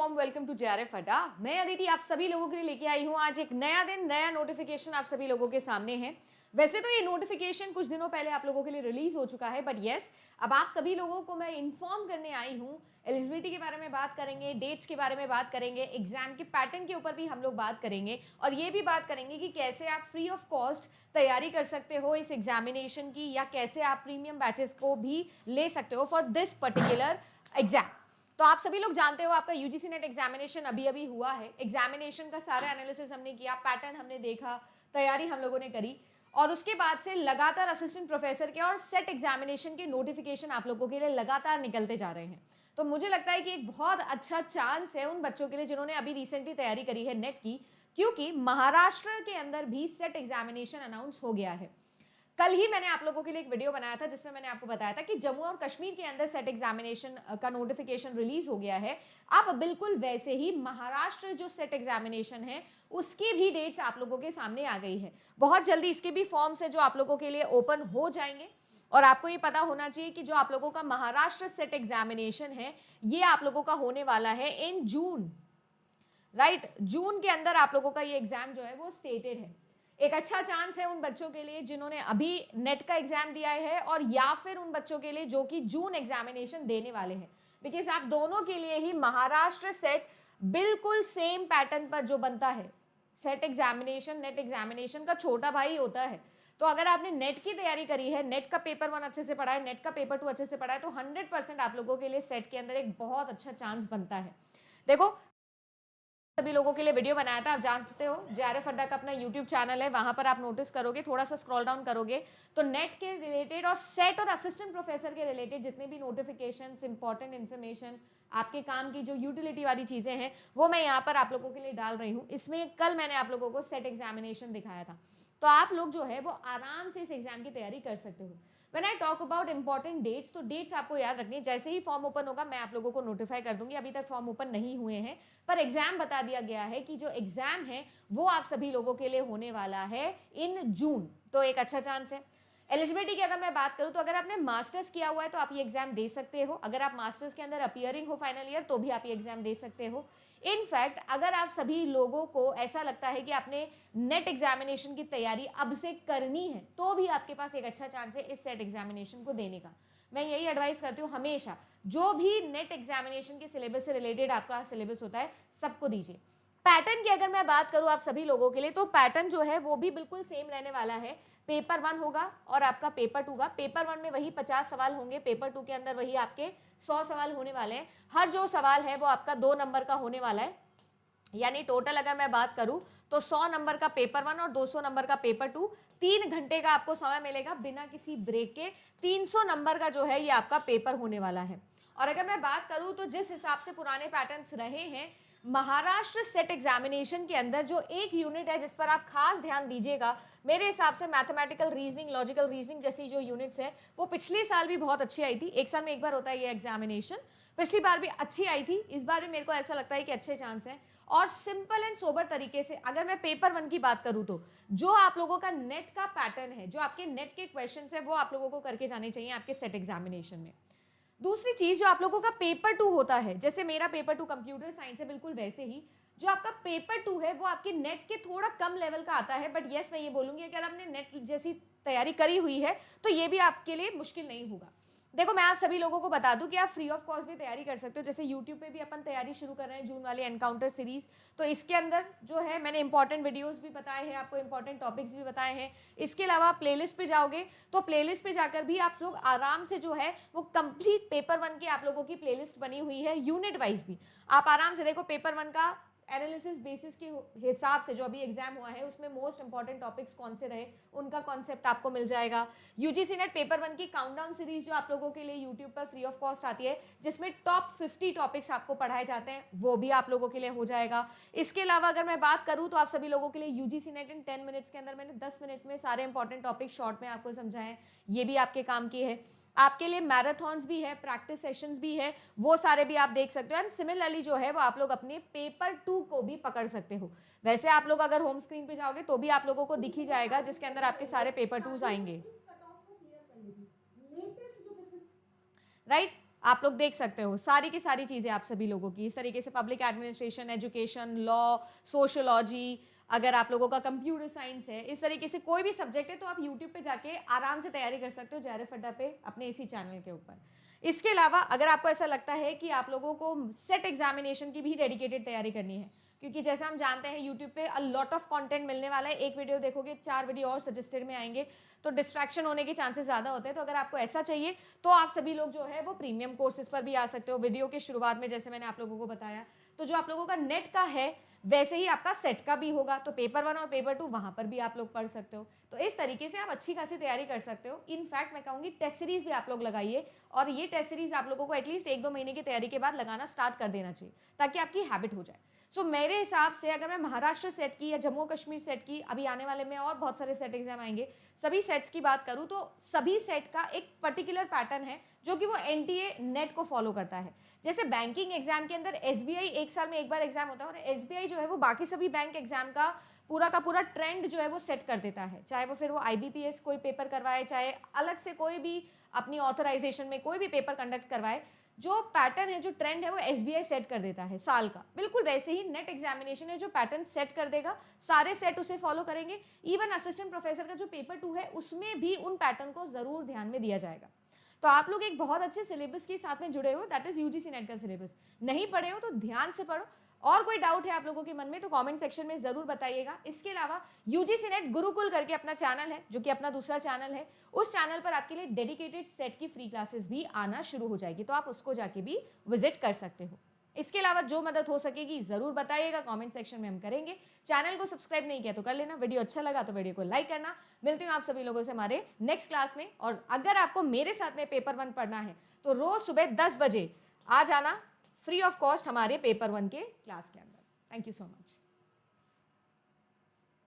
Warm welcome to JRF अड्डा। मैं अदिति आप सभी लोगों के लिए लेके आई हूँ आज एक नया दिन, नया नोटिफिकेशन आप सभी लोगों के सामने है। वैसे तो ये नोटिफिकेशन कुछ दिनों पहले आप लोगों के लिए रिलीज हो चुका है, बट यस, अब आप सभी लोगों को मैं इन्फॉर्म करने आई हूँ। एलिजिबिलिटी के बारे में बात करेंगे, डेट्स के बारे में बात करेंगे, एग्जाम के पैटर्न के ऊपर भी हम लोग बात करेंगे और ये भी बात करेंगे कि कैसे आप फ्री ऑफ कॉस्ट तैयारी कर सकते हो इस एग्जामिनेशन की, या कैसे आप प्रीमियम बैचेस को भी ले सकते हो फॉर दिस पर्टिकुलर एग्जाम। तो आप सभी लोग जानते हो आपका यूजीसी नेट एग्जामिनेशन अभी अभी हुआ है। एग्जामिनेशन का सारा एनालिसिस हमने किया, पैटर्न हमने देखा, तैयारी हम लोगों ने करी और उसके बाद से लगातार असिस्टेंट प्रोफेसर के और सेट एग्जामिनेशन के नोटिफिकेशन आप लोगों के लिए लगातार निकलते जा रहे हैं। तो मुझे लगता है कि एक बहुत अच्छा चांस है उन बच्चों के लिए जिन्होंने अभी रिसेंटली तैयारी करी है नेट की, क्योंकि महाराष्ट्र के अंदर भी सेट एग्जामिनेशन अनाउंस हो गया है। कल ही मैंने आप लोगों के लिए एक वीडियो बनाया था जिसमें मैंने आपको बताया था कि जम्मू और कश्मीर के अंदर सेट एग्जामिनेशन का नोटिफिकेशन रिलीज हो गया है। अब बिल्कुल वैसे ही महाराष्ट्र जो सेट एग्जामिनेशन है उसकी भी डेट्स आप लोगों के सामने आ गई है। बहुत जल्दी इसके भी फॉर्म्स है जो आप लोगों के लिए ओपन हो जाएंगे और आपको ये पता होना चाहिए कि जो आप लोगों का महाराष्ट्र सेट एग्जामिनेशन है ये आप लोगों का होने वाला है इन जून, राइट। जून के अंदर आप लोगों का ये एग्जाम जो है वो स्टेटेड है। एक अच्छा चांस है उन बच्चों के लिए जिन्होंने अभी नेट का एग्जाम दिया है और या फिर उन बच्चों के लिए जो कि जून एग्जामिनेशन देने वाले हैं, बिकॉज आप दोनों के लिए ही महाराष्ट्र सेट बिल्कुल सेम पैटर्न पर जो बनता है। सेट एग्जामिनेशन नेट एग्जामिनेशन का छोटा भाई होता है। तो अगर आपने नेट की तैयारी करी है, नेट का पेपर 1 अच्छे से पढ़ा है, नेट का पेपर 2 अच्छे से पढ़ा है, तो 100% आप लोगों के लिए सेट के अंदर एक बहुत अच्छा चांस बनता है। देखो सभी लोगों के लिए वीडियो बनाया था, आप जानते हो जेआरएफ अड्डा का अपना यूट्यूब चैनल है, वहां पर आप नोटिस करोगे, थोड़ा सा स्क्रॉल डाउन करोगे तो नेट के रिलेटेड और सेट और असिस्टेंट प्रोफेसर के रिलेटेड जितने भी नोटिफिकेशंस, इंपॉर्टेंट इन्फॉर्मेशन, आपके काम की जो यूटिलिटी वाली चीजें हैं वो मैं यहाँ पर आप लोगों के लिए डाल रही हूँ। इसमें कल मैंने आप लोगों को सेट एग्जामिनेशन दिखाया था, तो आप लोग जो है वो आराम से इस एग्जाम की तैयारी कर सकते हो। When I talk about important dates, तो डेट्स आपको याद रखनी है। जैसे ही फॉर्म ओपन होगा मैं आप लोगों को नोटिफाई कर दूंगी। अभी तक फॉर्म ओपन नहीं हुए हैं पर एग्जाम बता दिया गया है कि जो एग्जाम है वो आप सभी लोगों के लिए होने वाला है इन जून, तो एक अच्छा चांस है। एलिजिबिलिटी की अगर मैं बात करूं तो अगर आपने मास्टर्स किया हुआ है तो आप ये एग्जाम दे सकते हो। अगर आप मास्टर्स के अंदर अपीयरिंग हो फाइनल ईयर तो भी आप ये एग्जाम दे सकते हो। इनफैक्ट अगर आप सभी लोगों को ऐसा लगता है कि आपने नेट एग्जामिनेशन की तैयारी अब से करनी है तो भी आपके पास एक अच्छा चांस है इस सेट एग्जामिनेशन को देने का। मैं यही एडवाइस करती हूँ हमेशा, जो भी नेट एग्जामिनेशन के सिलेबस से रिलेटेड आपका सिलेबस होता है सबको दीजिए। पैटर्न की अगर मैं बात करूं आप सभी लोगों के लिए तो पैटर्न जो है वो भी बिल्कुल सेम रहने वाला है। पेपर 1 होगा और आपका पेपर 2 होगा। पेपर 1 में वही 50 सवाल होंगे, पेपर 2 के अंदर वही आपके 100 सवाल होने वाले हैं। हर जो सवाल है वो आपका 2 नंबर का होने वाला है, यानी टोटल अगर मैं बात करूं तो 100 नंबर का पेपर 1 और 200 नंबर का पेपर 2, 3 घंटे का आपको समय मिलेगा बिना किसी ब्रेक के। 300 नंबर का जो है ये आपका पेपर होने वाला है। और अगर मैं बात करूं तो जिस हिसाब से पुराने पैटर्न्स रहे हैं, महाराष्ट्र सेट एग्जामिनेशन के अंदर जो एक यूनिट है जिस पर आप खास ध्यान दीजिएगा, मेरे हिसाब से मैथमेटिकल रीजनिंग, लॉजिकल रीजनिंग जैसी जो यूनिट्स है वो पिछले साल भी बहुत अच्छी आई थी। एक साल में एक बार होता है ये एग्जामिनेशन, पिछली बार भी अच्छी आई थी, इस बार भी मेरे को ऐसा लगता है कि अच्छे चांस हैं। और सिंपल एंड सोबर तरीके से अगर मैं पेपर 1 की बात करूं तो जो आप लोगों का नेट का पैटर्न है, जो आपके नेट के क्वेश्चंस है वो आप लोगों को करके जाने चाहिए आपके सेट एग्जामिनेशन में। दूसरी चीज, जो आप लोगों का पेपर 2 होता है, जैसे मेरा पेपर 2 कंप्यूटर साइंस है, बिल्कुल वैसे ही जो आपका पेपर 2 है वो आपके नेट के थोड़ा कम लेवल का आता है। बट यस, मैं ये बोलूंगी अगर आपने नेट जैसी तैयारी करी हुई है तो ये भी आपके लिए मुश्किल नहीं होगा। देखो मैं आप सभी लोगों को बता दूं कि आप फ्री ऑफ कॉस्ट भी तैयारी कर सकते हो। जैसे यूट्यूब पे भी अपन तैयारी शुरू कर रहे हैं जून वाले एनकाउंटर सीरीज, तो इसके अंदर जो है मैंने इंपॉर्टेंट वीडियोस भी बताए हैं, आपको इंपॉर्टेंट टॉपिक्स भी बताए हैं। इसके अलावा आप प्लेलिस्ट पे जाओगे तो प्लेलिस्ट पे जाकर भी आप लोग आराम से जो है वो कंप्लीट पेपर 1 की आप लोगों की प्लेलिस्ट बनी हुई है, यूनिट वाइज भी आप आराम से देखो। पेपर 1 का एनालिसिस बेसिस के हिसाब से जो अभी एग्जाम हुआ है उसमें मोस्ट इंपॉर्टेंट टॉपिक्स कौन से रहे उनका कॉन्सेप्ट आपको मिल जाएगा। यूजीसी नेट पेपर 1 की काउंटडाउन सीरीज जो आप लोगों के लिए यूट्यूब पर फ्री ऑफ कॉस्ट आती है, जिसमें टॉप 50 टॉपिक्स आपको पढ़ाए जाते हैं, वो भी आप लोगों के लिए हो जाएगा। इसके अलावा अगर मैं बात करूं तो आप सभी लोगों के लिए यूजीसी नेट इन 10 मिनट्स के अंदर मैंने 10 मिनट में सारे इंपॉर्टेंट टॉपिक शॉर्ट में आपको समझाए, ये भी आपके काम की है। आपके लिए मैराथॉन्स भी है, प्रैक्टिस सेशंस भी है, वो सारे भी आप देख सकते हो। एंड सिमिलरली जो है वो आप लोग अपने पेपर 2 को भी पकड़ सकते हो। वैसे आप लोग अगर होम स्क्रीन पे जाओगे तो भी आप लोगों को दिख ही जाएगा जिसके अंदर आपके सारे पेपर 2s आएंगे, राइट। आप लोग देख सकते हो सारी की सारी चीज़ें आप सभी लोगों की, इस तरीके से public administration, education, law, sociology, अगर आप लोगों का कंप्यूटर साइंस है, इस तरीके से कोई भी सब्जेक्ट है तो आप यूट्यूब पे जाके आराम से तैयारी कर सकते हो JRF अड्डा पे अपने इसी चैनल के ऊपर। इसके अलावा अगर आपको ऐसा लगता है कि आप लोगों को सेट एग्जामिनेशन की भी डेडिकेटेड तैयारी करनी है, क्योंकि जैसे हम जानते हैं यूट्यूब पे अ लॉट ऑफ कंटेंट मिलने वाला है, एक वीडियो देखोगे 4 वीडियो और सजेस्टेड में आएंगे, तो डिस्ट्रैक्शन होने के चांसेस ज़्यादा होते हैं। तो अगर आपको ऐसा चाहिए तो आप सभी लोग जो है वो प्रीमियम कोर्सेज पर भी आ सकते हो। वीडियो के शुरुआत में जैसे मैंने आप लोगों को बताया, तो जो आप लोगों का नेट का है वैसे ही आपका सेट का भी होगा, तो पेपर 1 और पेपर 2 वहां पर भी आप लोग पढ़ सकते हो। तो इस तरीके से आप अच्छी खासी तैयारी कर सकते हो। इनफैक्ट मैं कहूँगी टेस्ट सीरीज भी आप लोग लगाइए, और ये टेस्ट सीरीज आप लोगों को एटलीस्ट 1-2 महीने की तैयारी के बाद लगाना स्टार्ट कर देना चाहिए, ताकि आपकी हैबिट हो जाए। सो मेरे हिसाब से अगर मैं महाराष्ट्र सेट की या जम्मू कश्मीर सेट की, अभी आने वाले में और बहुत सारे सेट एग्जाम आएंगे, सभी सेट्स की बात करूं तो सभी सेट का एक पर्टिकुलर पैटर्न है जो कि वो एनटीए नेट को फॉलो करता है। जैसे बैंकिंग एग्जाम के अंदर एसबीआई एक साल में एक बार एग्जाम होता है, और एसबीआई जो है वो बाकी सभी बैंक एग्जाम का पूरा ट्रेंड जो है वो सेट कर देता है, चाहे वो फिर वो आईबीपीएस कोई पेपर करवाए, चाहे अलग से कोई भी अपनी ऑथराइजेशन में कोई भी पेपर कंडक्ट करवाए, जो पैटर्न है, जो ट्रेंड है, वो एसबीआई सेट कर देता है साल का। बिल्कुल वैसे ही नेट एग्जामिनेशन है जो पैटर्न सेट कर देगा, सारे सेट उसे फॉलो करेंगे। इवन असिस्टेंट प्रोफेसर का जो पेपर 2 है उसमें भी उन पैटर्न को जरूर ध्यान में दिया जाएगा। तो आप लोग एक बहुत अच्छे सिलेबस के साथ में जुड़े हो, दैट इज यूजीसी नेट का सिलेबस। नहीं पढ़े हो तो ध्यान से पढ़ो, और कोई डाउट है आप लोगों के मन में तो कमेंट सेक्शन में जरूर बताइएगा। इसके अलावा यूजीसी नेट गुरुकुल करके अपना चैनल है, जो कि अपना दूसरा चैनल है, उस चैनल पर आपके लिए डेडिकेटेड सेट की फ्री क्लासेस भी आना शुरू हो जाएगी, तो आप उसको जाके भी विजिट कर सकते हो। इसके अलावा जो मदद हो सकेगी जरूर बताइएगा, कमेंट सेक्शन में हम करेंगे। चैनल को सब्सक्राइब नहीं किया तो कर लेना, वीडियो अच्छा लगा तो वीडियो को लाइक करना। मिलती हूँ आप सभी लोगों से हमारे नेक्स्ट क्लास में, और अगर आपको मेरे साथ में पेपर 1 पढ़ना है तो रोज सुबह 10 बजे आ जाना फ्री ऑफ कॉस्ट हमारे पेपर 1 के क्लास के अंदर। Thank you so much.